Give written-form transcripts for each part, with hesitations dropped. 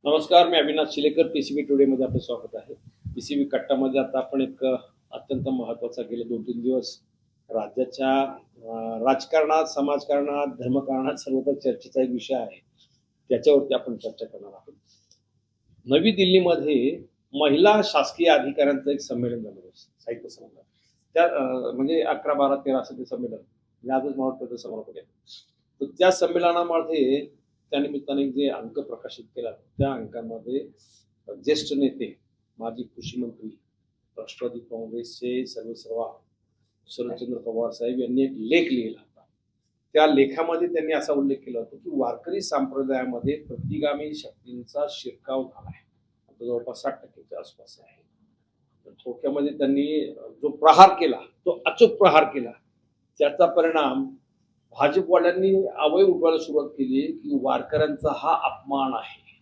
नमस्कार, मी Avinash शिलेकर. PCB today मध्ये आपलं स्वागत आहे. पीसीबी कट्टामध्ये आता आपण एक अत्यंत महत्त्वाचा गेले 2-3 दिवस राज्याच्या राजकारणात, समाजकारणात, धर्मकारणात सर्वत्र चर्चेचा एक विषय आहे. त्याच्यावरती आपण चर्चा करणार आहोत. नवी दिल्लीमध्ये महिला शासकीय अधिकाऱ्यांचं एक संमेलन झालं होतं, साहित्य संमेलन. त्या म्हणजे 11, 12, 13 असं ते संमेलन. म्हणजे आजच मला वाटतं समारोप आहे. तर त्या संमेलनामध्ये त्यानिमित्ताने जे अंक प्रकाशित केला त्या अंकामध्ये ज्येष्ठ नेते, माजी कृषी मंत्री, राष्ट्रवादी काँग्रेसचे सर्वेसर्वा शरदचंद्र पवार साहेब यांनी एक लेख लिहिला होता. त्या लेखामध्ये त्यांनी असा उल्लेख केला होता की वारकरी संप्रदायामध्ये प्रतिगामी शक्तींचा शिरकाव झाला आहे. आता जवळपास 60% आसपास आहे. तर थोडक्यामध्ये त्यांनी जो प्रहार केला, तो अचूक प्रहार केला. त्याचा परिणाम भाजपवाल्यांनी आवय उठवायला सुरुवात केली की वारकऱ्यांचा हा अपमान आहे,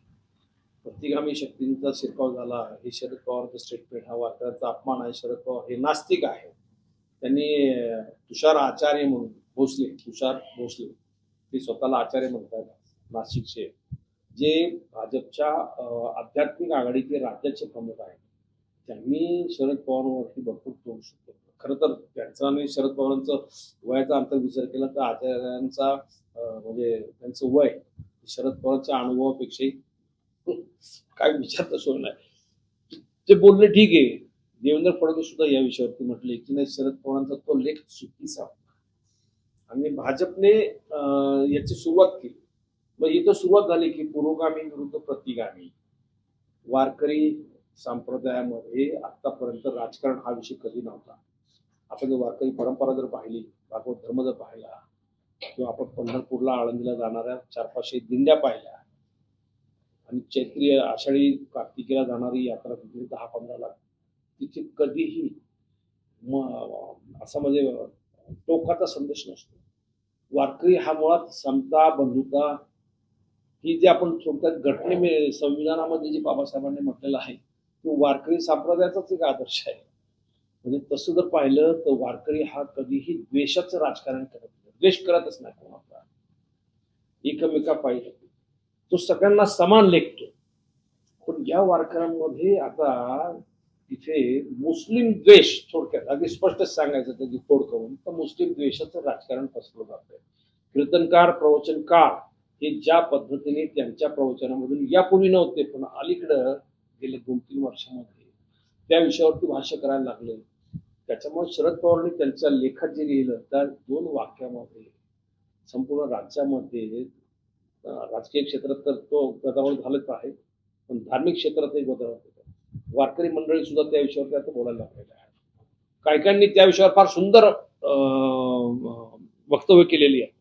प्रतिगामी शक्तींचा शिरकाव झाला. हे शरद पवारचं स्टेटमेंट, हा वारकऱ्यांचा अपमान आहे, शरद पवार हे नास्तिक आहे. त्यांनी तुषार आचार्य म्हणून तुषार भोसले ते स्वतःला आचार्य म्हणतात, नाशिकचे, जे भाजपच्या आध्यात्मिक आघाडीचे राज्याचे प्रमुख आहेत, त्यांनी शरद पवारांवरती भरपूर तोंड सुटलं. खरं तर त्यांचा आणि शरद पवारांचं वयाचा अंतर विचार केला तर आचार्यांचा म्हणजे त्यांचं वय शरद पवारांच्या अनुभवापेक्षाही काय विचारता सोय नाही. ते बोलले ठीक आहे. देवेंद्र फडणवीस सुद्धा या विषयावरती म्हटले की नाही, शरद पवारांचा तो लेख चुकीचा आणि भाजपने याची सुरुवात केली. मग इथं सुरुवात झाली की पुरोगामी विरुद्ध प्रतिगामी. वारकरी संप्रदायामध्ये आतापर्यंत राजकारण हा विषय कधी नव्हता. आपण जर वारकरी परंपरा जर पाहिली, भागवत धर्म जर पाहिला, किंवा आपण पंढरपूरला, आळंदीला जाणाऱ्या 400-500 दिंड्या पाहिल्या आणि चैत्री आषाढी कार्तिकीला जाणारी यात्रा तिथे 10-15 लाख, तिथे कधीही असा म्हणजे टोकाचा संदेश नसतो. वारकरी हा मुळात समता, बंधुता ही जी आपण थोडक्यात घटने संविधानामध्ये जी बाबासाहेबांनी म्हटलेलं आहे, तो वारकरी संप्रदायाचाच एक आदर्श आहे. म्हणजे तसं जर पाहिलं तर वारकरी हा कधीही द्वेषाचं राजकारण करत नाही, द्वेष करतच नाही कोणाचा, एकमेका पाहिजे तो सगळ्यांना समान लेखतो. पण या वारकऱ्यांमध्ये आता तिथे मुस्लिम द्वेष, थोडक्यात अगदी स्पष्ट सांगायचं त्याची फोड करून, तर मुस्लिम द्वेषाचं राजकारण पसरलं जातंय. कीर्तनकार, प्रवचनकार हे ज्या पद्धतीने त्यांच्या प्रवचनामधून यापूर्वी नव्हते पण अलीकडं गेले 2-3 वर्षामध्ये त्या विषयावरती भाष्य करायला लागले. त्याच्यामुळे शरद पवारांनी त्यांच्या लेखात जे लिहिलं त्या 2 वाक्यामध्ये संपूर्ण राज्यामध्ये, राजकीय क्षेत्रात तर तो गदारोळ झालेच आहे, पण धार्मिक क्षेत्रातही गदारोळ होतो. वारकरी मंडळी सुद्धा त्या विषयावरती आता बोलायला लागलेले आहे. काही त्या विषयावर फार सुंदर वक्तव्य केलेली आहे.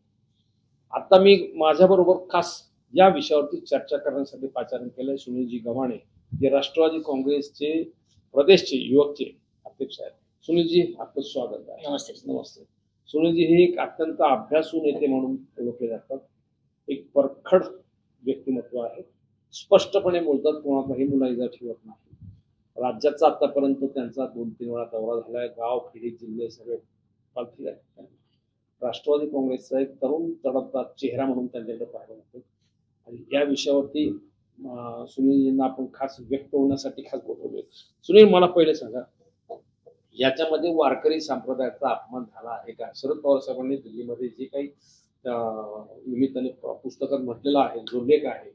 आता मी माझ्याबरोबर खास या विषयावरती चर्चा करण्यासाठी पाचारण केलंय सुनीलजी गव्हाणे, जे राष्ट्रवादी काँग्रेसचे प्रदेशचे युवकचे अध्यक्ष आहेत. सुनीलजी, आपलं स्वागत आहे. नमस्ते. नमस्ते. सुनीलजी हे एक अत्यंत अभ्यासू नेते म्हणून ओळखले जातात. एक परखड व्यक्तिमत्व आहे, स्पष्टपणे बोलतात, कोणाचाही मुलाइजा ठेवत नाही. राज्याचा आतापर्यंत त्यांचा 2-3 वेळा दौरा झालाय. गाव, खेडे, जिल्हे सगळे पालथी आहेत. राष्ट्रवादी काँग्रेसचा एक तरुण तडफदार चेहरा म्हणून त्यांच्याकडे पाहिलं होतं आणि या विषयावरती सुनीलजींना आपण खास व्यक्त होण्यासाठी खास बोलवले. सुनील, मला पहिले सांगा, याच्यामध्ये वारकरी संप्रदायाचा अपमान झाला आहे का? शरद पवार साहेबांनी दिल्लीमध्ये जे काही निमित्ताने पुस्तकात म्हटलेलं आहे, जो लेख आहे,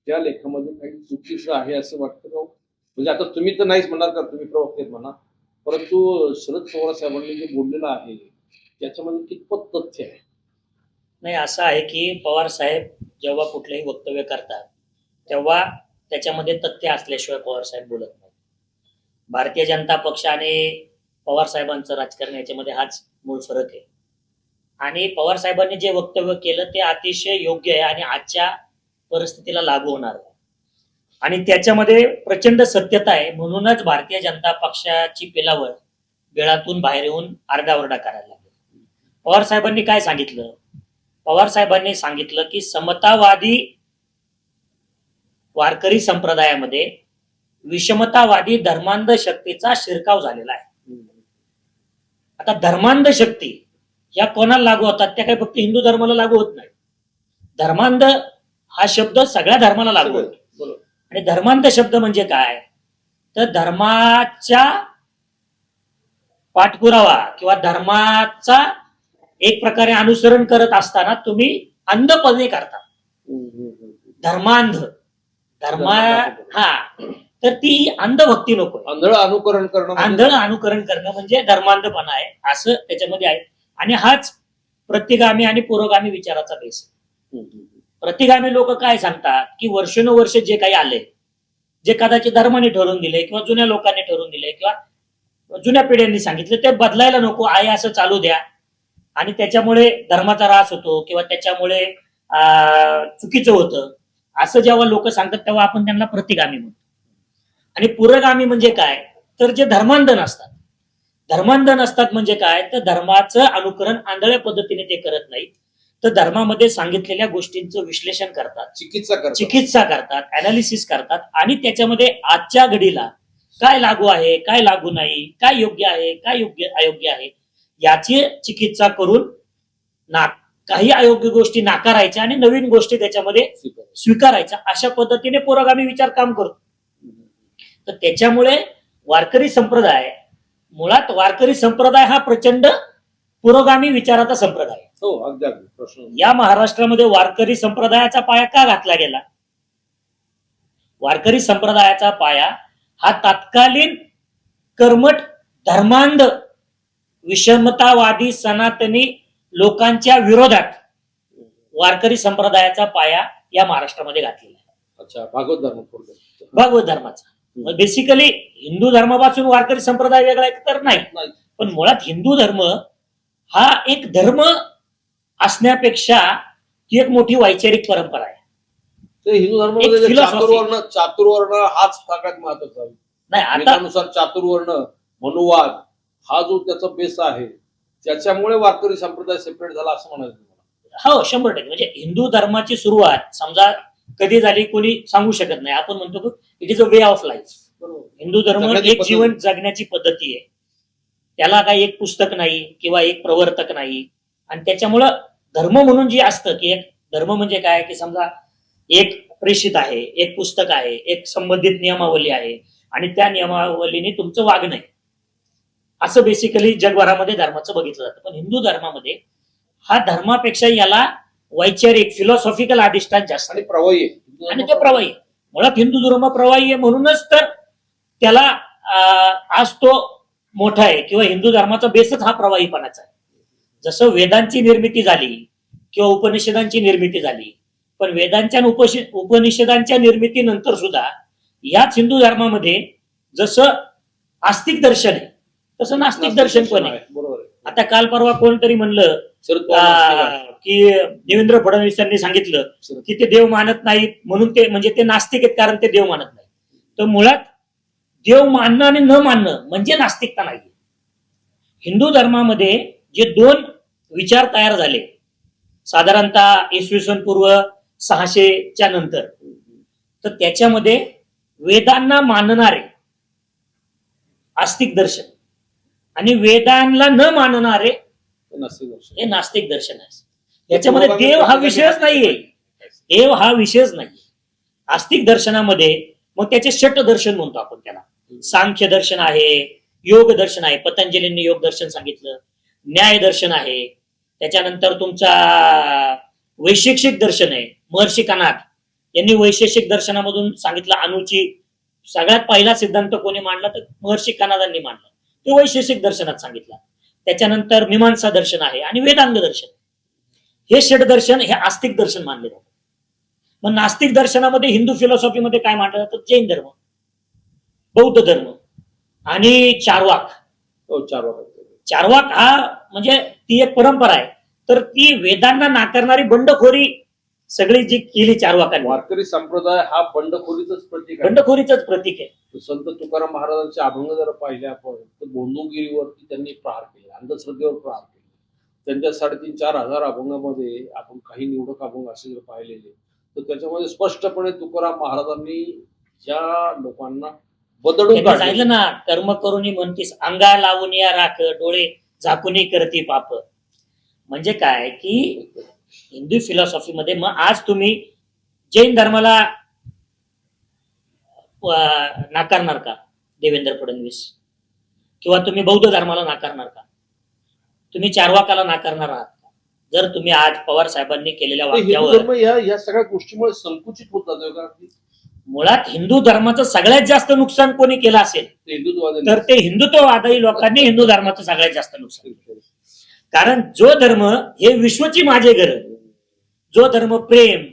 त्या लेखामध्ये काही चुकीचं आहे असं वाटतं का? म्हणजे आता तुम्ही तर नाहीच म्हणणार का, तुम्ही प्रवक्ते म्हणा, परंतु शरद पवार साहेबांनी जे बोललेलं आहे त्याच्यामध्ये कितपत तथ्य आहे? नाही, असं आहे की पवार साहेब जेव्हा कुठलेही वक्तव्य करतात तेव्हा त्याच्यामध्ये तथ्य असल्याशिवाय पवार साहेब बोलत नाही. भारतीय जनता पक्ष आणि पवार साहेबांचं राजकारण याच्यामध्ये हाच मूळ फरक आहे. आणि पवार साहेबांनी जे वक्तव्य केलं ते अतिशय योग्य आहे आणि आजच्या परिस्थितीला लागू होणार आहे आणि त्याच्यामध्ये प्रचंड सत्यता आहे. म्हणूनच भारतीय जनता पक्षाची पेलावळ वेळातून बाहेर येऊन आरडाओरडा करायला लागली. पवार साहेबांनी काय सांगितलं? पवार साहेबांनी सांगितलं की समतावादी वारकरी संप्रदायामध्ये विषमतावादी धर्मांध शक्तीचा शिरकाव झालेला आहे. आता धर्मांध शक्ती या कोणाला लागू होतात? त्या काही फक्त हिंदू धर्माला लागू होत नाही. धर्मांध हा शब्द सगळ्या धर्माला लागू होतो. आणि धर्मांध शब्द म्हणजे काय, तर धर्माच्या पाठपुरावा किंवा धर्माचा एक प्रकारे अनुसरण करत असताना तुम्ही अंधपणे करता. धर्मांध धर्मा हा तर ती अंधभक्ती नको, आंधळ अनुकरण करणं, आंधळ अनुकरण करणं म्हणजे धर्मांधपणा आहे असं त्याच्यामध्ये आहे. आणि हाच प्रतिगामी आणि पुरोगामी विचाराचा बेस आहे. प्रतिगामी लोक काय सांगतात की वर्षानुवर्ष जे काही आले, जे कदाचित धर्माने ठरवून दिले किंवा जुन्या लोकांनी ठरवून दिले किंवा जुन्या पिढ्यांनी सांगितलं ते बदलायला नको, आहे असं चालू द्या. आणि त्याच्यामुळे धर्माचा ऱ्हास होतो किंवा त्याच्यामुळे चुकीचं होतं असं जेव्हा लोक सांगतात तेव्हा आपण त्यांना प्रतिगामी म्हणतो. आणि पुरोगामी म्हणजे काय, तर जे धर्मांध नसतात. धर्मांध नसतात म्हणजे काय, तर धर्माचं अनुकरण आंधळ्या पद्धतीने ते करत नाहीत, तर धर्मामध्ये सांगितलेल्या गोष्टींचं विश्लेषण करतात, चिकित्सा करतात, अनालिसिस करतात आणि त्याच्यामध्ये आजच्या घडीला काय लागू आहे, काय लागू नाही, काय योग्य आहे, काय योग्य अयोग्य आहे याची चिकित्सा करून काही अयोग्य गोष्टी नाकारायच्या आणि नवीन गोष्टी त्याच्यामध्ये स्वीकारायच्या. अशा पद्धतीने पुरोगामी विचार काम करतो. तर त्याच्यामुळे वारकरी संप्रदाय, मुळात वारकरी संप्रदाय हा प्रचंड पुरोगामी विचाराचा संप्रदाय. हो, अगदी प्रश्न. या महाराष्ट्रामध्ये वारकरी संप्रदायाचा पाया का घातला गेला? वारकरी संप्रदायाचा पाया हा तत्कालीन कर्मठ धर्मांध विषमतावादी सनातनी लोकांच्या विरोधात वारकरी संप्रदायाचा पाया या महाराष्ट्रामध्ये घातलेला आहे. अच्छा, भागवत धर्म, भागवत धर्माचा. बेसिकली हिंदू धर्मापासून वारकरी संप्रदाय वेगळा तर नाही, पण मुळात हिंदू धर्म हा एक धर्म असण्यापेक्षा ती एक मोठी वैचारिक परंपरा आहे. ते हिंदू धर्म चातुर्वर्ण हाच सगळ्यात महत्वाचा नाही. आता चातुर्वर्ण मनुवाद हा जो त्याचा बेस आहे त्याच्यामुळे वारकरी संप्रदाय सेपरेट झाला असं म्हणायचं. हो, 100%. म्हणजे हिंदू धर्माची सुरुवात समजा कधी झाली कोणी सांगू शकत नाही. आपण म्हणतो it is a way of life. Hindu धर्म एक जीवन जगण्याची पद्धती आहे. त्याला काही एक पुस्तक नाही किंवा एक प्रवर्तक नाही. आणि त्याच्यामुळं धर्म म्हणून जे असतं की एक धर्म म्हणजे काय की समजा एक प्रेषित आहे, एक पुस्तक आहे, एक संबंधित नियमावली आहे आणि त्या नियमावलीने तुमचं वागणं आहे, असं बेसिकली जगभरामध्ये धर्माचं बघितलं जातं. पण हिंदू धर्मामध्ये हा धर्मापेक्षा याला वैचारिक फिलॉसॉफिकल अधिष्ठान जास्त आणि प्रवाही आणि ते प्रवाही. मुळात हिंदू धर्म प्रवाही आहे म्हणूनच तर त्याला आज तो मोठा आहे किंवा हिंदू धर्माचा बेसच हा प्रवाहीपणाचा आहे. जसं वेदांची निर्मिती झाली किंवा उपनिषदांची निर्मिती झाली, पण वेदांच्या उपनिषदांच्या निर्मितीनंतर सुद्धा याच हिंदू धर्मामध्ये जसं आस्तिक दर्शन आहे तसं नास्तिक दर्शन पण आहे. आता काल परवा कोणतरी म्हणलं की देवेंद्र फडणवीस यांनी सांगितलं की ते देव मानत नाहीत म्हणून ते म्हणजे ते नास्तिक आहेत कारण ते देव मानत नाही. तर मुळात देव मानणं आणि न मानणं म्हणजे नास्तिकता नाही. हिंदू धर्मामध्ये जे दोन विचार तयार झाले साधारणतः इसवी सन पूर्व 600च्या नंतर, तर त्याच्यामध्ये वेदांना मानणारे आस्तिक दर्शन आणि वेदांना न मानणारे हे नास्तिक दर्शन आहे. याच्यामध्ये देव हा विषयच नाहीये. देव हा विषयच नाहीये. आस्तिक दर्शनामध्ये मग त्याचे षट दर्शन म्हणतो आपण त्याला. सांख्य दर्शन आहे, योग दर्शन आहे, पतंजलींनी योग दर्शन सांगितलं, न्याय दर्शन आहे, त्याच्यानंतर तुमचा वैशेषिक दर्शन आहे. महर्षी कनाद यांनी वैशेषिक दर्शनामधून सांगितलं अणुची सगळ्यात पहिला सिद्धांत कोणी मांडला तर महर्षी कनादांनी मांडला, ते वैशेषिक दर्शनात सांगितलं. त्याच्यानंतर मीमांसा दर्शन आहे आणि वेदांग दर्शन. हे षट दर्शन हे आस्तिक दर्शन मानले जातात. मग नास्तिक दर्शनामध्ये हिंदू फिलॉसॉफीमध्ये काय मानलं जातं? जैन धर्म, बौद्ध धर्म आणि चार्वाक. चार्वाक हा म्हणजे ती एक परंपरा आहे. तर ती वेदांना नाकारणारी बंडखोरी सगळी जी केली चार्वाकांनी. वारकरी संप्रदाय हा बंडखोरीचंच प्रतीक आहे. बंडखोरीचंच प्रतीक आहे. संत तुकाराम महाराजांचे अभंग जर पाहिले आपण तर बोंदुगिरीवरती त्यांनी प्रहार केला, अंधश्रद्धेवर प्रहार केला. त्यांच्या 3,500-4,000 अभंगामध्ये आपण काही निवडक अभंग असे जर पाहिलेले तर त्याच्यामध्ये स्पष्टपणे तुकाराम महाराजांनी ज्या लोकांना बदलून सांगितलं ना, कर्म करून म्हणतीस अंगा लावून या राख, डोळे झाकून करती पाप. म्हणजे काय की हिंदू फिलॉसॉफीमध्ये मग आज तुम्ही जैन धर्माला नाकारणार का देवेंद्र फडणवीस? किंवा तुम्ही बौद्ध धर्माला नाकारणार का? तुम्ही चारवाकाला नाकारणार आहात का? जर तुम्ही आज पवार साहेबांनी केलेल्या हिंदू वाक्यावर धर्म या सगळ्या गोष्टीमुळे संकुचित होत जातोय का? मुळात हिंदू धर्माचं सगळ्यात जास्त नुकसान कोणी केलं असेल हिंदुत्वादी तर ते हिंदुत्ववादी लोकांनी हिंदू धर्माचं सगळ्यात जास्त नुकसान केलं. कारण जो धर्म हे विश्वची माझे घर, जो धर्म प्रेम,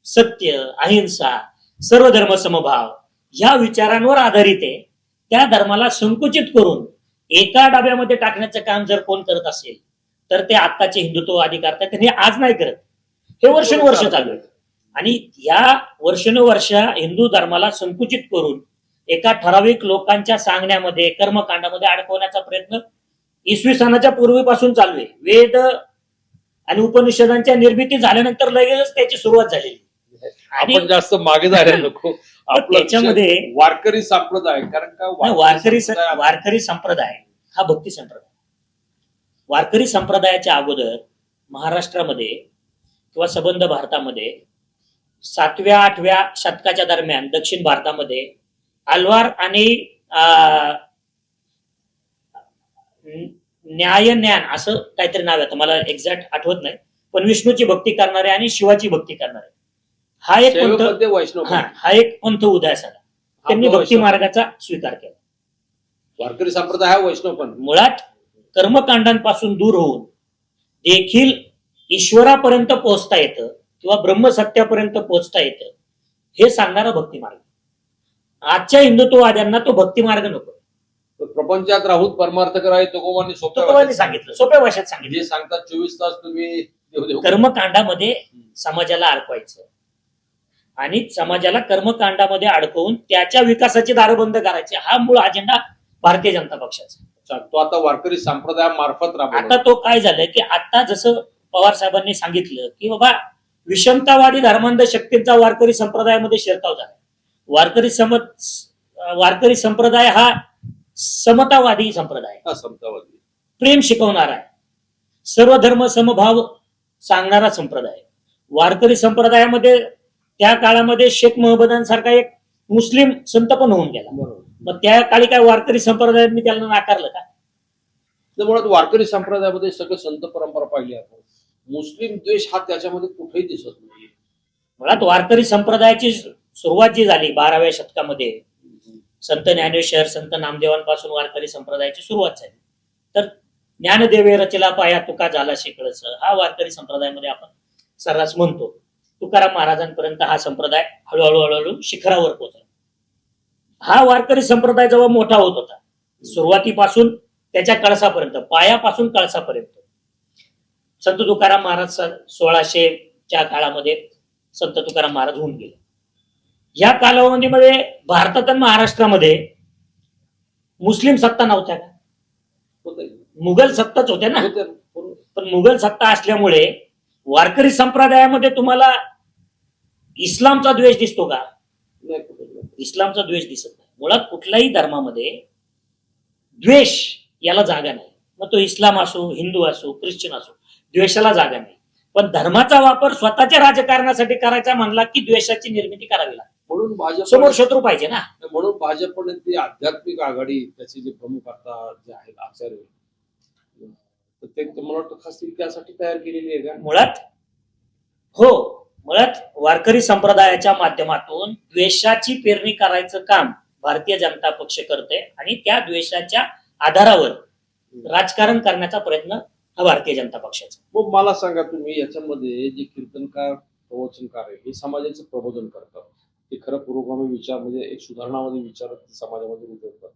सत्य, अहिंसा, सर्व धर्म समभाव या विचारांवर आधारित आहे, त्या धर्माला संकुचित करून एका डब्यामध्ये टाकण्याचं काम जर कोण करत असेल तर ते आत्ताचे हिंदुत्ववादी करतात. हे आज नाही करत, हे वर्षानुवर्ष चालू आहे. आणि या वर्षानुवर्ष हिंदू धर्माला संकुचित करून एका ठराविक लोकांच्या सांगण्यामध्ये, कर्मकांडामध्ये अडकवण्याचा प्रयत्न इसवी सनाच्या पूर्वीपासून चालू आहे. वेद आणि उपनिषदांच्या निर्मिती झाल्यानंतर लगेचच त्याची सुरुवात झालेली. आणि आपण जास्त मागे जायला नको. आपला त्याच्यामध्ये विषय वारकरी संप्रदाय, कारण का वारकरी संप्रदाय हा भक्ती संप्रदाय. वारकरी संप्रदायाच्या अगोदर महाराष्ट्रामध्ये किंवा संबंध भारतामध्ये 7व्या-8व्या शतकाच्या दरम्यान दक्षिण भारतामध्ये आल्वार आणि न्याय ज्ञान असं काहीतरी नाव आहे, मला एक्झॅक्ट आठवत नाही, पण विष्णूची भक्ती करणारे आणि शिवाची भक्ती करणारे हा एक पंथ, हा एक पंथ उदयास आला. त्यांनी भक्ती मार्गाचा स्वीकार केला. वारकरी संप्रदाय हा वैष्णव पंथ. मुळात कर्मकांडांपासून दूर होऊन देखील ईश्वरापर्यंत पोहोचता येतं किंवा ब्रह्मसत्यापर्यंत पोहोचता येतं हे सांगणारा भक्ती मार्ग. आजच्या हिंदुत्ववाद्यांना तो भक्ती मार्ग नको. प्रपंचात राहून परमार्थ कराय तुकोबांनी सांगितलं, सोप्या भाषेत सांगितलं. जे सांगतात 24 तास तुम्ही कर्मकांडामध्ये समाजाला अडकवायचं आणि समाजाला कर्मकांडामध्ये अडकवून त्याच्या विकासाची दारं बंद करायची, हा मूळ अजेंडा भारतीय जनता पक्षाचा. तो आता वारकरी संप्रदायामार्फत राबवला. आता तो काय झालं की आता जसं पवार साहेबांनी सांगितलं की बाबा विषमतावादी धर्मांध शक्तींचा वारकरी संप्रदायामध्ये शिरकाव झाला. वारकरी संप्रदाय हा समतावादी संप्रदाय, समतावादी, प्रेम शिकवणारा आहे, सर्व धर्म समभाव सांगणारा संप्रदाय. वारकरी संप्रदायामध्ये त्या काळामध्ये शेख महबदांसारखा एक मुस्लिम संत पण होऊन गेला. मग त्या काळी काय वारकरी संप्रदायांनी त्याला नाकारलं का? मुळात वारकरी संप्रदायामध्ये सगळं संत परंपरा पाहिली आपण. मुस्लिम द्वेष हा त्याच्यामध्ये कुठेही दिसत नाही. मुळात वारकरी संप्रदायाची सुरुवात जी झाली 12व्या शतकामध्ये, संत ज्ञानेश्वर, संत नामदेवांपासून वारकरी संप्रदायाची सुरुवात झाली. तर ज्ञानदेवे रचला पाया तुका झाला शेकळस, हा वारकरी संप्रदायामध्ये आपण सर्रास म्हणतो. तुकाराम महाराजांपर्यंत हा संप्रदाय हळूहळू शिखरावर पोहोचला. हा वारकरी संप्रदाय जेव्हा मोठा होत होता, सुरुवातीपासून त्याच्या कळसापर्यंत, पायापासून कळसापर्यंत, संत तुकाराम महाराज 1600च्या काळामध्ये संत तुकाराम महाराज होऊन गेले. या कालावधीमध्ये भारतात आणि महाराष्ट्रामध्ये मुस्लिम सत्ता नव्हत्या का? मुघल सत्ताच होत्या ना. पण मुघल सत्ता असल्यामुळे वारकरी संप्रदायामध्ये तुम्हाला इस्लामचा द्वेष दिसतो का? इस्लामचा द्वेष दिसत नाही. मुळात कुठल्याही धर्मामध्ये द्वेष याला जागा नाही. मग तो इस्लाम असो, हिंदू असो, ख्रिश्चन असो, द्वेषाला जागा नाही. पण धर्माचा वापर स्वतःच्या राजकारणासाठी करायचा म्हणला की द्वेषाची निर्मिती करावी लागते. म्हणून भाजप समोर शत्रू पाहिजे ना. म्हणून भाजपने ती आध्यात्मिक आघाडी, त्याचे जे प्रमुख आता जे आहेत आचार्य, तर ते मला वाटतं खास त्यासाठी तयार केलेली आहे का? मुळात वारकरी संप्रदायाच्या माध्यमातून द्वेषाची पेरणी करायचं काम भारतीय जनता पक्ष करते आणि त्या द्वेषाच्या आधारावर राजकारण करण्याचा प्रयत्न हा भारतीय जनता पक्षाचा. मग मला सांगा, तुम्ही याच्यामध्ये जे कीर्तनकार, प्रवचनकार आहे, हे समाजाचं प्रबोधन करतात. ते खरं पुरोगामी विचार, म्हणजे एक सुधारणावादी विचार समाजामध्ये रुजवतात.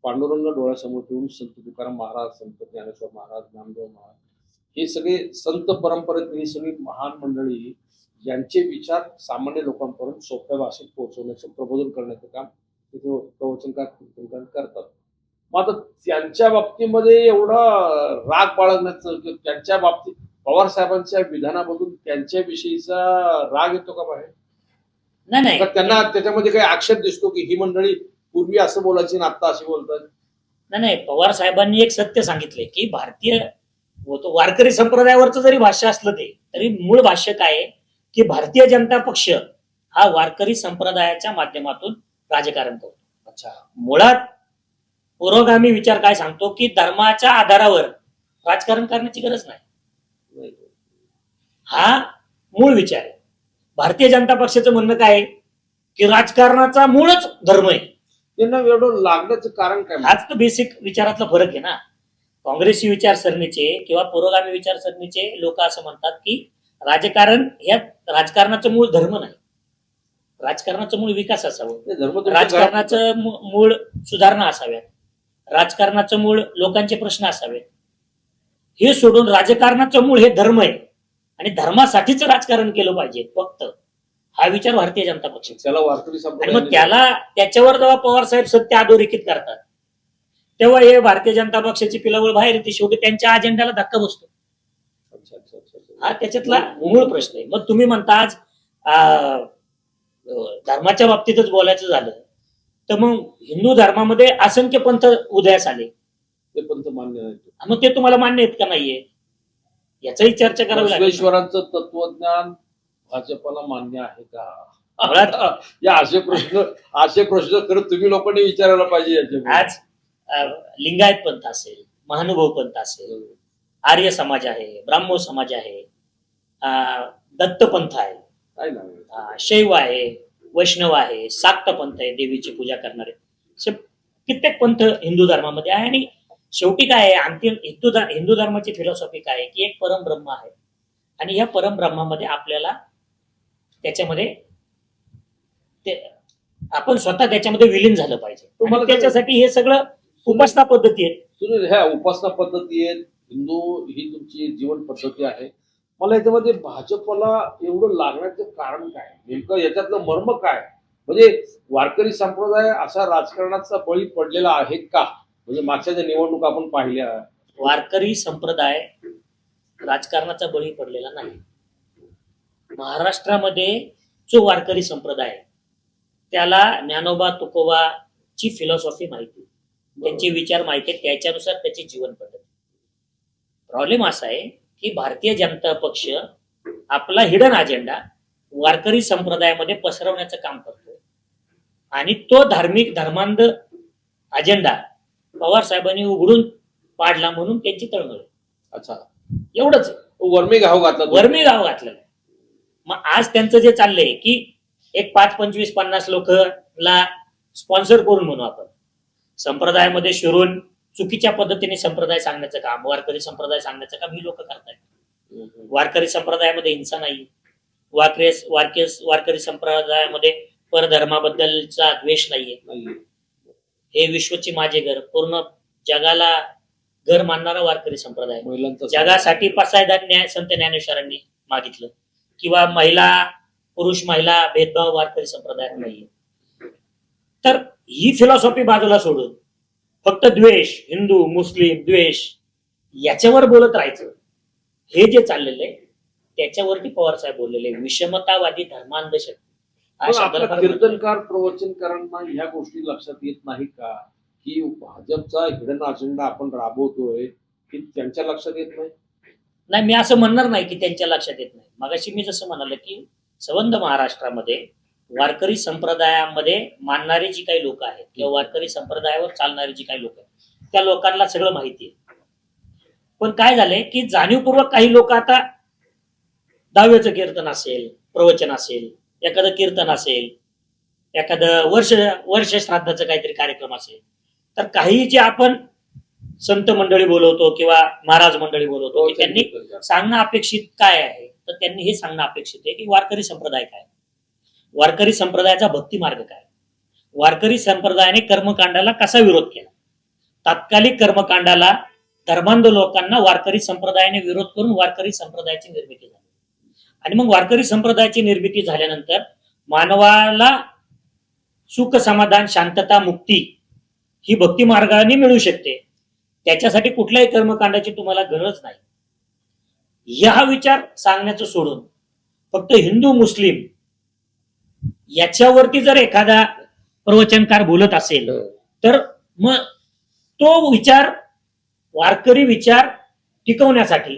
पांडुरंग डोळ्यासमोर ठेवून संत तुकाराम महाराज, संत ज्ञानेश्वर महाराज, नामदेव महाराज, हे सगळे संत परंपरेत ही सगळी महान मंडळी यांचे विचार सामान्य लोकांपर्यंत सोप्या भाषेत पोहोचवण्याचं, प्रबोधन करण्याचं काम प्रवचनकार, कीर्तनकार करतात. मग आता त्यांच्या बाबतीमध्ये एवढा राग बाळगण्याचं, त्यांच्या बाबतीत पवार साहेबांच्या विधानामधून त्यांच्याविषयीचा राग येतो का बाहेर? नाही, त्यांना त्याच्यामध्ये काही आक्षेप दिसतो की ही मंडळी पूर्वी असं बोलायची ना आता अशी बोलतात? नाही, पवार साहेबांनी एक सत्य सांगितलंय की भारतीय वारकरी संप्रदायावरचं जरी भाष्य असलं ते, तरी मूळ भाष्य काय आहे की भारतीय जनता पक्ष हा वारकरी संप्रदायाच्या माध्यमातून राजकारण करतो. अच्छा. मुळात पुरोगामी विचार काय सांगतो की धर्माच्या आधारावर राजकारण करण्याची गरज नाही, हा मूळ विचार आहे. भारतीय जनता पक्षाचं म्हणणं काय आहे की राजकारणाचा मूळच धर्म आहे. त्यांना एवढं लागण्याचं कारण काय? हाच तर बेसिक विचारातला फरक आहे ना. काँग्रेसी विचारसरणीचे किंवा पुरोगामी विचारसरणीचे लोक असं म्हणतात की राजकारण या राजकारणाचं मूळ धर्म नाही, राजकारणाचं मूळ विकास असावं, राजकारणाचं मूळ सुधारणा असाव्यात, राजकारणाचं मूळ लोकांचे प्रश्न असावेत. हे सोडून राजकारणाचं मूळ हे धर्म आहे आणि धर्मासाठीच राजकारण केलं पाहिजे फक्त, हा विचार भारतीय जनता पक्ष. त्याला वारकरी आणि मग त्याच्यावर जेव्हा पवार साहेब सत्य अधोरेखित करतात तेव्हा हे भारतीय जनता पक्षाची पिलावळ बाहेर येते. शेवटी त्यांच्या अजेंड्याला धक्का बसतो. हा त्याच्यातला मूळ प्रश्न आहे. मग तुम्ही म्हणता आज धर्माच्या बाबतीतच बोलायचं झालं तर मग हिंदू धर्मामध्ये असंख्य पंथ उदयास आले, ते पंथ मान्य नाही. मग ते तुम्हाला मान्य आहेत का नाहीये याचाही चर्चा करावी लागेल. ईश्वरांचं तत्वज्ञान भाजपला मान्य आहे का? मुळात या असे प्रश्न खरं तुम्ही लोकांनी विचारायला पाहिजे याच्या. आज लिंगायत पंथ असेल, महानुभव पंथ असेल, आर्य समाज आहे, ब्राह्मो समाज आहे, दत्त पंथ आहे, काय नाव शैव आहे, वैष्णव आहे, साक्त पंथ आहे, देवीची पूजा करणारे, असे कित्येक पंथ हिंदू धर्मामध्ये आहे. आणि शेवटी काय आहे, अंतिम हिंदू धर्माची फिलॉसॉफी काय आहे की एक परमब्रह्म आहे आणि या परमब्रह्मामध्ये आपल्याला त्याच्यामध्ये आपण स्वतः त्याच्यामध्ये विलीन झालं पाहिजे. तुम्हाला त्याच्यासाठी हे सगळं उपासना पद्धती आहेत. सुनील, ह्या उपासना पद्धती आहेत, हिंदू ही तुमची जीवन पद्धती आहे. मला याच्यामध्ये भाजपला एवढं लागण्याचं कारण काय, नेमकं याच्यातलं मर्म काय? म्हणजे वारकरी संप्रदाय असा राजकारणाचा बळी पडलेला आहे का? म्हणजे मागच्या ज्या निवडणुका आपण पाहिल्या, वारकरी संप्रदाय राजकारणाचा बळी पडलेला नाही. महाराष्ट्रामध्ये जो वारकरी संप्रदाय त्याला ज्ञानोबा तुकोबाची फिलॉसॉफी माहिती, त्यांचे विचार माहिती, त्याच्यानुसार त्याची जीवन पद्धती. प्रॉब्लेम असा आहे की भारतीय जनता पक्ष आपला हिडन अजेंडा वारकरी संप्रदायामध्ये पसरवण्याचं काम करतो आणि तो धर्मांध अजेंडा पवार साहेबांनी उघडून पाडला म्हणून त्यांची तळमळ. अच्छा, एवढंच वर्मी घाव घातलेलं. मग आज त्यांचं जे चाललंय की एक 5, 25, 50 लोकला स्पॉन्सर करून म्हणू आपण संप्रदायामध्ये शिरून चुकीच्या पद्धतीने संप्रदाय सांगण्याचं काम, वारकरी संप्रदाय सांगण्याचं काम ही लोक करतायत. वारकरी संप्रदायामध्ये हिंसा नाही, वारकरी संप्रदायामध्ये परधर्माबद्दलचा द्वेष नाहीये. हे विश्वची माझे घर, पूर्ण जगाला घर मानणारा वारकरी संप्रदाय. जगासाठी पसायदान संत ज्ञानेश्वरांनी मागितलं किंवा पुरुष महिला भेदभाव वारकरी संप्रदायात नाहीये. तर ही फिलॉसॉफी बाजूला सोडून फक्त द्वेष, हिंदू मुस्लिम द्वेष याच्यावर बोलत राहायचं, हे जे चाललेलं आहे त्याच्यावरती पवार साहेब बोललेले विषमतावादी धर्मांध शक्ती. कीर्तनकार प्रवचनकारांना ह्या गोष्टी लक्षात येत नाही का की भाजपचा हिडन अजेंडा आपण राबवतोय, की त्यांच्या लक्षात येत नाही? नाही, मी असं म्हणणार नाही की त्यांच्या लक्षात येत नाही. मगाशी मी जसं म्हणाल की संबंध महाराष्ट्रामध्ये वारकरी संप्रदायामध्ये मानणारी जी काही लोक आहेत किंवा वारकरी संप्रदायावर चालणारी जी काही लोक आहेत त्या लोकांना सगळं माहिती आहे. पण काय झालंय की जाणीवपूर्वक काही लोक आता दहाव्याचं कीर्तन असेल, प्रवचन असेल, एखादं कीर्तन असेल, एखादं वर्ष श्राद्धाचं काहीतरी कार्यक्रम असेल, तर काही जे आपण संत मंडळी बोलवतो किंवा महाराज मंडळी बोलवतो की त्यांनी सांगणं अपेक्षित काय आहे, तर त्यांनी हे सांगणं अपेक्षित आहे की वारकरी संप्रदाय काय, वारकरी संप्रदायाचा भक्ती मार्ग काय, वारकरी संप्रदायाने कर्मकांडाला कसा विरोध केला. तात्कालिक कर्मकांडाला धर्मांध लोकांना वारकरी संप्रदायाने विरोध करून वारकरी संप्रदायाची निर्मिती झाली आणि मग वारकरी संप्रदायाची निर्मिती झाल्यानंतर मानवाला सुख समाधान शांतता मुक्ती ही भक्ती मार्गाने मिळू शकते. त्याच्यासाठी कुठल्याही कर्मकांडाची तुम्हाला गरज नाही. हा विचार सांगण्याचं सोडून फक्त हिंदू मुस्लिम याच्यावरती जर एखादा प्रवचनकार बोलत असेल तर मग तो विचार वारकरी विचार टिकवण्यासाठी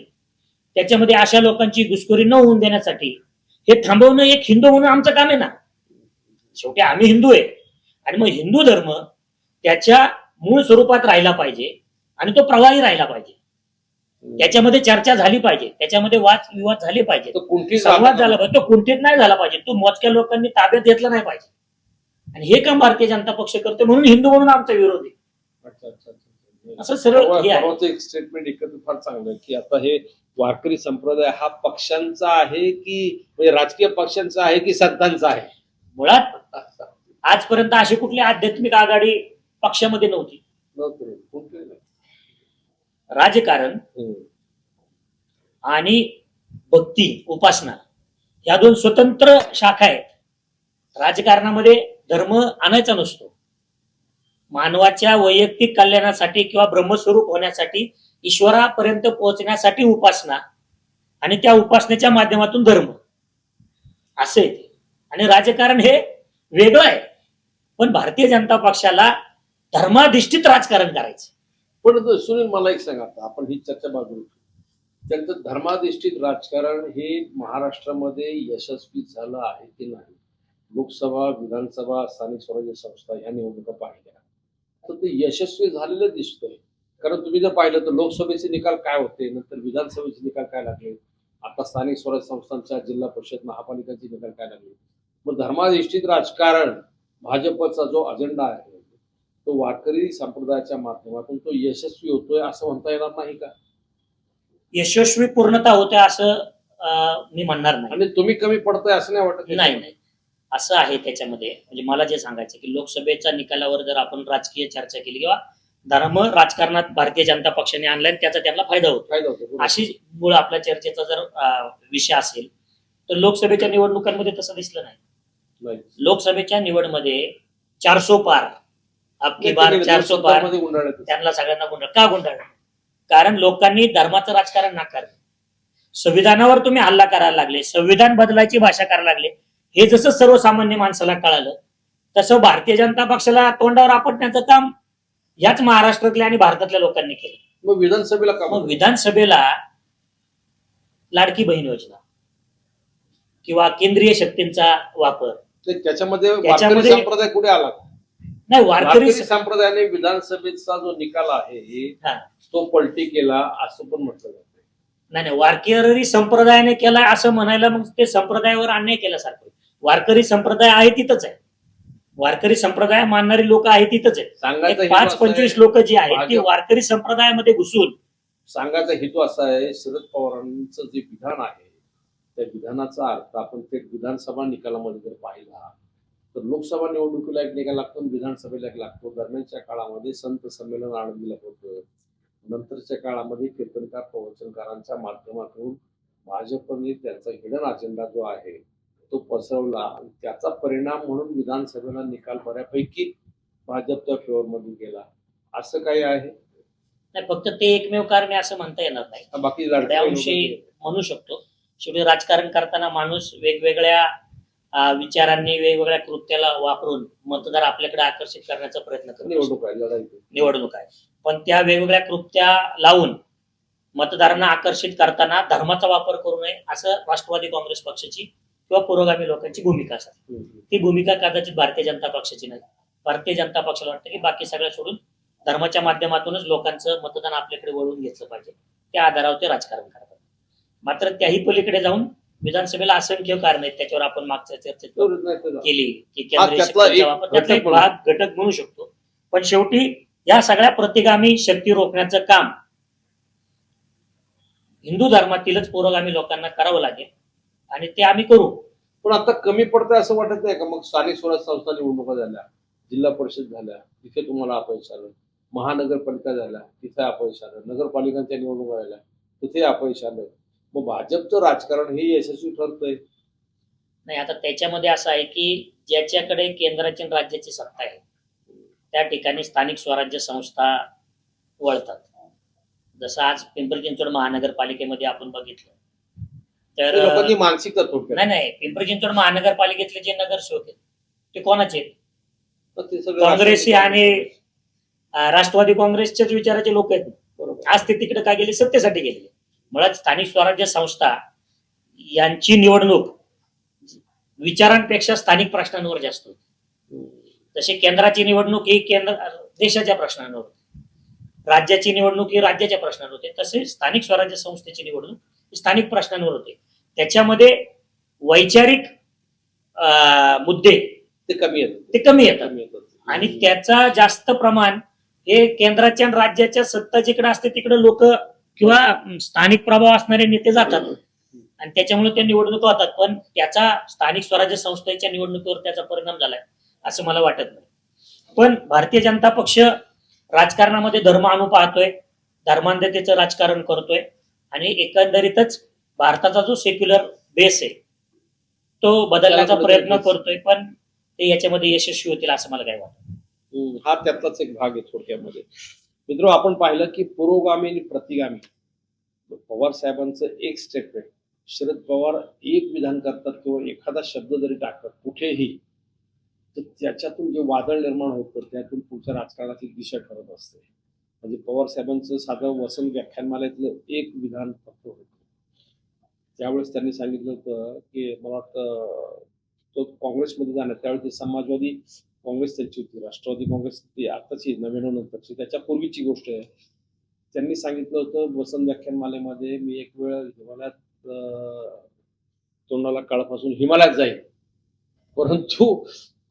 त्याच्यामध्ये अशा लोकांची घुसखोरी न होऊन देण्यासाठी हे थांबवणं एक हिंदू म्हणून आमचं काम आहे ना. शेवटी आम्ही हिंदू आहे आणि मग हिंदू धर्म त्याच्या मूळ स्वरूपात राहिला पाहिजे आणि तो प्रवाही राहिला पाहिजे. त्याच्यामध्ये चर्चा झाली पाहिजे, त्याच्यामध्ये वाद विवाद झाले पाहिजे, तो कुंठीत संवाद झाला पाहिजे, तो कुंठित नाही झाला पाहिजे, तो मोजक्या लोकांनी ताब्यात घेतला नाही पाहिजे. आणि हे काम भारतीय जनता पक्ष करते, म्हणून हिंदू म्हणून आमचा विरोध आहे. अच्छा अच्छा अच्छा. असं सरळ हे आहे. परवाचं एक स्टेटमेंट एकत्र फार चांगलं आहे की आता हे वारकरी संप्रदाय हा पक्षांचा आहे की म्हणजे राजकीय पक्षांचा आहे की संतांचा आहे. मुळात आजपर्यंत अशी कुठली आध्यात्मिक आघाडी पक्षामध्ये नव्हती. राजकारण आणि भक्ती उपासना या दोन स्वतंत्र शाखा आहेत. राजकारणामध्ये धर्म आणायचा नसतो. मानवाच्या वैयक्तिक कल्याणासाठी किंवा ब्रह्मस्वरूप होण्यासाठी, ईश्वरापर्यंत पोहोचण्यासाठी उपासना आणि त्या उपासनेच्या माध्यमातून धर्म असं येते. आणि राजकारण हे वेगळं आहे. पण भारतीय जनता पक्षाला धर्माधिष्ठित राजकारण करायचं. पण सुनील मला एक सांगा, आता आपण ही चर्चा बाजूला त्यांचं धर्माधिष्ठित राजकारण हे महाराष्ट्रामध्ये यशस्वी झालं आहे की नाही? लोकसभा, विधानसभा, स्थानिक स्वराज्य संस्था या निवडणुका पाहिल्या तर ते यशस्वी झालेलं दिसतंय. कारण तुम्ही जर पाहिलं तर लोकसभेचे निकाल काय होते, नंतर विधानसभेचे निकाल काय लागले, आता स्थानिक स्वराज्य संस्थांच्या, जिल्हा परिषद, महापालिकांचे निकाल काय लागले. मग धर्माधिष्ठित राजकारण भाजपचा जो अजेंडा आहे तो वारकरी संप्रदायाच्या माध्यमातून तो यशस्वी होतोय असं म्हणता येणार नाही का? यशस्वी पूर्णता होते असं मी म्हणणार नाही. आणि तुम्ही कमी पडताय असं नाही वाटत? नाही नाही, असं आहे त्याच्यामध्ये. म्हणजे मला जे सांगायचं की लोकसभेच्या निकालावर जर आपण राजकीय चर्चा केली किंवा धर्म राजकारणात भारतीय जनता पक्षाने आणलाय त्याचा त्यांना फायदा होतो अशी मूळ आपल्या चर्चेचा जर विषय असेल तर लोकसभेच्या निवडणुकांमध्ये तसं दिसलं नाही. लोकसभेच्या निवडमध्ये 400 पार, आपकी बार 400 पार, त्यांना सगळ्यांना का गुंडाळलं? कारण लोकांनी धर्माचं राजकारण नाकारलं. संविधानावर तुम्ही हल्ला करायला लागले, संविधान बदलायची भाषा करायला लागले. हे जसं सर्वसामान्य माणसाला कळालं तसं भारतीय जनता पक्षाला तोंडावर आपटण्याचं काम याच महाराष्ट्रातल्या आणि भारतातल्या लोकांनी केलं. मग विधानसभेला का? मग विधानसभेला लाडकी बहीण योजना किंवा केंद्रीय शक्तींचा वापर, त्याच्यामध्ये वारकरी संप्रदाय कुठे आला? नाही, वारकरी संप्रदायाने विधानसभेचा जो निकाल आहे तो पलटी केला असं पण म्हटलं जातं. नाही, वारकरी संप्रदायाने केला असं म्हणायला मग ते संप्रदायावर अन्याय केल्यासारखं. वारकरी संप्रदाय आहे तिथंच आहे, वारकरी संप्रदाय मानणारी लोक आहे तिथंच आहे. 5-25 लोक जी आहेत ती वारकरी संप्रदायामध्ये घुसून. सांगायचा हेतू असा आहे, शरद पवारांचं जे विधान आहे त्या विधानाचा अर्थ आपण थेट विधानसभा निकालामध्ये जर पाहिला तर लोकसभा निवडणुकीला एक निकाल लागतो, विधानसभेला एक लागतो. दरम्यानच्या काळामध्ये संत संमेलन आळंदीला होतं. नंतरच्या काळामध्ये कीर्तनकार प्रवचनकारांच्या माध्यमातून भाजपने त्यांचा हिडन अजेंडा जो आहे तो पसरवला. त्याचा परिणाम म्हणून विधानसभेला निकाल बऱ्यापैकी भाजपच्या फेवरमध्ये गेला. असं काही आहे? नाही, फक्त ते एकमेव कारण आहे असं म्हणता येणार नाही. बाकी म्हणू शकतो. शेवटी राजकारण करताना माणूस वेगवेगळ्या विचारांनी, वेगवेगळ्या कृत्याला वापरून मतदार आपल्याकडे आकर्षित करण्याचा प्रयत्न करतो. निवडणूक आहे, पण त्या वेगवेगळ्या कृत्या लावून मतदारांना आकर्षित करताना धर्माचा वापर करू नये असं राष्ट्रवादी काँग्रेस पक्षाची किंवा पुरोगामी लोकांची भूमिका असते. ती भूमिका कदाचित भारतीय जनता पक्षाची नाही. भारतीय जनता पक्षाला वाटतं की बाकी सगळं सोडून धर्माच्या माध्यमातूनच लोकांचं मतदान आपल्याकडे वळून घेतलं पाहिजे. त्या आधारावर ते राजकारण करतात. मात्र त्याही पलीकडे जाऊन विधानसभेला असंख्य कारण आहेत, त्याच्यावर आपण मागच्या चर्चेत केली की केंद्रीय शक्तीचा वापर त्यातला एक भाग घटक म्हणू शकतो. पण शेवटी या सगळ्या प्रतिगामी शक्ती रोखण्याचं काम हिंदू धर्मातीलच पुरोगामी लोकांना करावं लागेल आणि ते आम्ही करू. पण आता कमी पडतंय असं वाटत नाही का? मग स्थानिक स्वराज्य संस्था निवडणुका झाल्या, जिल्हा परिषद झाल्या, तिथे तुम्हाला अपयश आलं. महानगरपालिका झाल्या, तिथे अपयश आलं. नगरपालिकांच्या निवडणुका झाल्या, तिथे अपयश आलं. मग भाजपचं राजकारण हे यशस्वी ठरतंय? नाही, आता त्याच्यामध्ये असं आहे की ज्याच्याकडे केंद्राची आणि राज्याची सत्ता आहे त्या ठिकाणी स्थानिक स्वराज्य संस्था वळतात. जसं आज पिंपरी चिंचवड महानगरपालिकेमध्ये आपण बघितलं तर लोकांची मानसिकता नाही, पिंपरी चिंचवड महानगरपालिकेतले जे नगरसेवक आहेत ते कोणाचे आहेत? काँग्रेसी आणि राष्ट्रवादी काँग्रेसच्याच विचाराचे लोक आहेत. आज ते तिकडे काय गेले? सत्तेसाठी गेले. मुळात स्थानिक स्वराज्य संस्था यांची निवडणूक विचारांपेक्षा स्थानिक प्रश्नांवर जास्त होती. तशी केंद्राची निवडणूक ही केंद्र देशाच्या प्रश्नांवर होते, राज्याची निवडणूक ही राज्याच्या प्रश्नांवर होते, तसे स्थानिक स्वराज्य संस्थेची निवडणूक ही स्थानिक प्रश्नांवर होते. त्याच्यामध्ये वैचारिक मुद्दे ते कमी येतात. ते कमी येतात कमी येतात. आणि त्याचा जास्त प्रमाण हे केंद्राच्या आणि राज्याच्या सत्ता जिकडे असते तिकडे लोक किंवा स्थानिक प्रभाव असणारे नेते जातात आणि त्याच्यामुळे त्या निवडणुका होतात. पण त्याचा स्थानिक स्वराज्य संस्थेच्या निवडणुकीवर त्याचा परिणाम झालाय असं मला वाटत नाही. पण भारतीय जनता पक्ष राजकारणामध्ये धर्म आणू पाहतोय, धर्मांधतेचं राजकारण करतोय आणि एकंदरीतच भारताचा जो सेक्युलर बेस आहे तो बदलण्याचा प्रयत्न करतोय. पण ते याच्यामध्ये यशस्वी होतील असं मला काय वाटतं. हा त्यातलाच एक भाग आहे थोडक्यामध्ये. मित्र, आपण पाहिलं की पुरोगामी आणि प्रतिगामी पवार साहेबांचं एक स्टेटमेंट, शरद पवार एक विधान करतात किंवा एखादा शब्द जरी टाकतात कुठेही, तर त्याच्यातून जे वादळ निर्माण होतं त्यातून पुढच्या राजकारणाची दिशा ठरत असते. म्हणजे पवार साहेबांचं साधं वसंत व्याख्यानमालेतलं एक विधान फक्त होतं. त्यावेळेस त्यांनी सांगितलं होतं की मला वाटतं तो काँग्रेसमध्ये जाणार, त्यावेळी ते समाजवादी काँग्रेस त्यांची होती, राष्ट्रवादी काँग्रेस ती आताची 99 नंतरची, त्याच्या पूर्वीची गोष्ट आहे. त्यांनी सांगितलं होतं वसंत व्याख्यानमालेमध्ये, मी एक वेळ हिमालयात तोंडाला काळापासून हिमालयात जाईल परंतु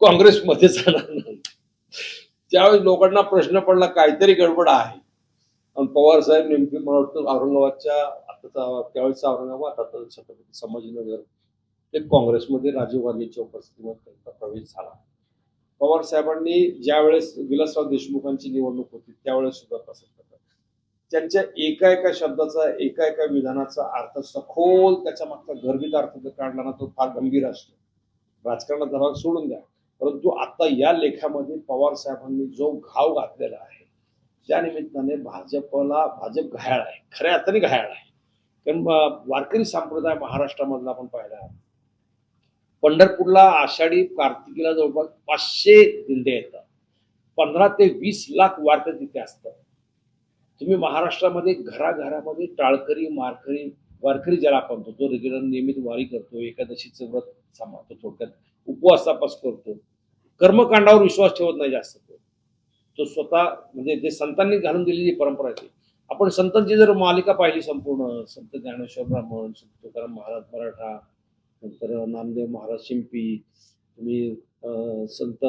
काँग्रेसमध्ये जाणार नाही. त्यावेळी लोकांना प्रश्न पडला काहीतरी गडबड आहे. आणि पवार साहेब नेमके मला वाटतं औरंगाबादच्या आताचा त्यावेळेचा औरंगाबाद आता छत्रपती संभाजीनगर ते काँग्रेसमध्ये राजीव गांधींच्या उपस्थितीमध्ये त्यांचा प्रवेश झाला. पवार साहेबांनी ज्या वेळेस विलासराव देशमुखांची निवडणूक होती त्यावेळेस सुद्धा तसंच करतात. त्यांच्या एका एका शब्दाचा एका एका विधानाचा अर्थ सखोल त्याच्या मागचा गर्भित अर्थ जर काढला ना तो फार गंभीर असतो. राजकारणाचा भाग सोडून द्या, परंतु आता या लेखामध्ये पवार साहेबांनी जो घाव घातलेला आहे त्या निमित्ताने भाजप घायाळ आहे, खऱ्या अर्थाने घायाळ आहे. कारण वारकरी संप्रदाय महाराष्ट्रामधला आपण पाहिला, पंढरपूरला आषाढी कार्तिकीला जवळपास 500 दिंडे येतात, 15 ते 20 लाख वारकरी तिथे असतात. तुम्ही महाराष्ट्रामध्ये घराघरामध्ये टाळकरी वारकरी ज्याला आपण म्हणतो, जो रेग्युलर नियमित वारी करतो, एकादशीचं व्रत सांभाळतो, थोडक्यात उपवास तपास करतो, कर्मकांडावर विश्वास ठेवत नाही जास्त, तो स्वतः म्हणजे जे संतांनी घालून दिलेली परंपरा आहे. आपण संतांची जर मालिका पाहिली संपूर्ण, संत ज्ञानेश्वर ब्राह्मण, संत तुकाराम महाराज मराठा, नंतर नामदेव महाराज शिंपी, तुम्ही संत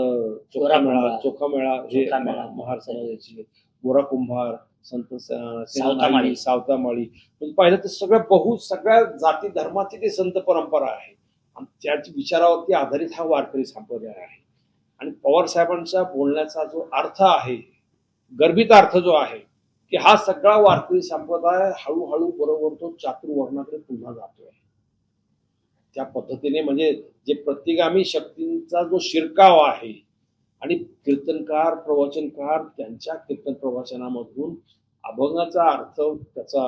चोखामेळा हे महार समाजाची, गोरा कुंभार, संत सावतामाळी म्हणजे पाहिलं तर सगळ्या जाती धर्माची ती संत परंपरा आहे आणि त्याच्या विचारावरती आधारित हा वारकरी संप्रदाय आहे. आणि पवार साहेबांच्या बोलण्याचा जो अर्थ आहे, गर्भित अर्थ जो आहे, की हा सगळा वारकरी संप्रदाय हळूहळू बरोबर तो चातुर्वर्णाकडे पुन्हा जातोय. त्या पद्धतीने म्हणजे जे प्रतिगामी शक्तींचा जो शिरकाव आहे आणि कीर्तनकार प्रवचनकार त्यांच्या कीर्तन प्रवचनामधून अभंगाचा अर्थ त्याचा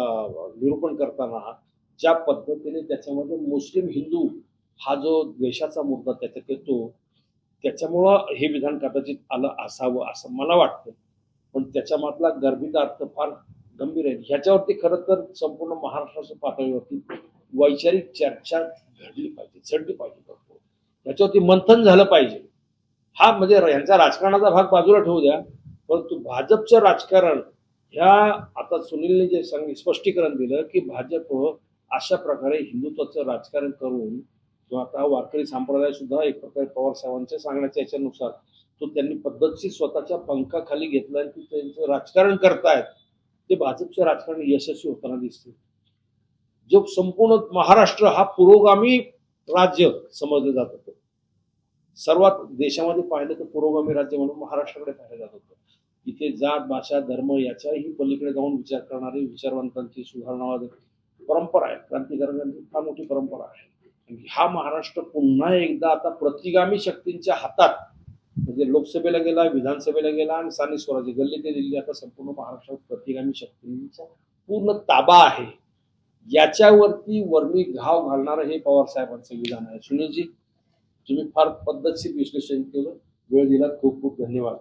निरूपण करताना ज्या पद्धतीने त्याच्यामध्ये मुस्लिम हिंदू हा जो द्वेषाचा मुद्दा त्याच्यात येतो, त्याच्यामुळं हे विधान कदाचित आलं असावं असं मला वाटतं. पण त्याच्या मागला गर्भित अर्थ फार गंभीर आहे. ह्याच्यावरती खरं तर संपूर्ण महाराष्ट्राच्या पातळीवरती वैचारिक चर्चा घडली पाहिजे, चढली पाहिजे, ह्याच्यावरती मंथन झालं पाहिजे. हा म्हणजे यांचा राजकारणाचा भाग बाजूला ठेवू द्या, परंतु भाजपचं राजकारण ह्या आता सुनीलने जे स्पष्टीकरण दिलं की भाजप अशा प्रकारे हिंदुत्वाचं राजकारण करून किंवा आता वारकरी संप्रदाय सुद्धा एक प्रकारे पवार साहेबांच्या सांगण्याच्या याच्यानुसार तो त्यांनी पद्धतशीर स्वतःच्या पंखाखाली घेतला आणि त्यांचं राजकारण करतायत. ते भाजपचं राजकारण यशस्वी होताना दिसते. जो संपूर्ण महाराष्ट्र हा पुरोगामी राज्य समजलं जात होतं, सर्वात देशामध्ये पाहिलं तर पुरोगामी राज्य म्हणून महाराष्ट्राकडे पाहिलं जात होतं. इथे जात भाषा धर्म याच्याही पलीकडे जाऊन विचार करणारी विचारवंतांची सुधारणावादी परंपरा आहे, क्रांतिकारकांची फार मोठी परंपरा आहे. हा महाराष्ट्र पुन्हा एकदा आता प्रतिगामी शक्तींच्या हातात, म्हणजे लोकसभेला गेला, विधानसभेला गेला आणि स्थानिक स्वराज्य गल्ली ते दिल्ली, आता संपूर्ण महाराष्ट्रात प्रतिगामी शक्तींचा पूर्ण ताबा आहे. याच्यावरती वर्मी घाव घालणारं हे पवार साहेबांचं विधान आहे. सुनीलजी, तुम्ही फार पद्धतशीर विश्लेषण केलं, वेळ दिला, खूप खूप धन्यवाद.